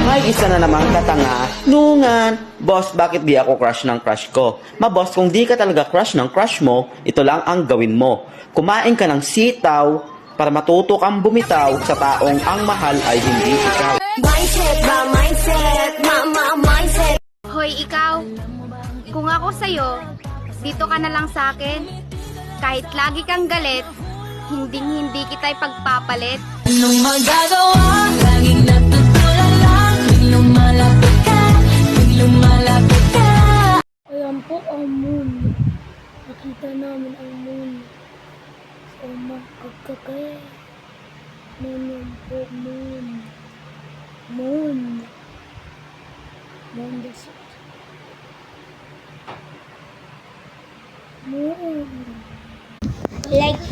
May isa na namang katanga, nungan. Boss, bakit di ako crush ng crush ko? Boss, kung di ka talaga crush ng crush mo, ito lang ang gawin mo. Kumain ka ng sitaw para matuto kang bumitaw sa taong ang mahal ay hindi ikaw. Mindset ba? Mindset. Mindset. Hoy, ikaw, kung ako sa'yo, dito ka na lang sa akin. Kahit lagi kang galit, hindi kita ipagpapalit. Anong magagawa? Laging natutulala. Biglang malapit ka. Biglang malapit ka. Ayan po ang moon. Nakita namin ang moon. So, magkakay. Moon yan po, moon. Moon. Moon this. Moon. Like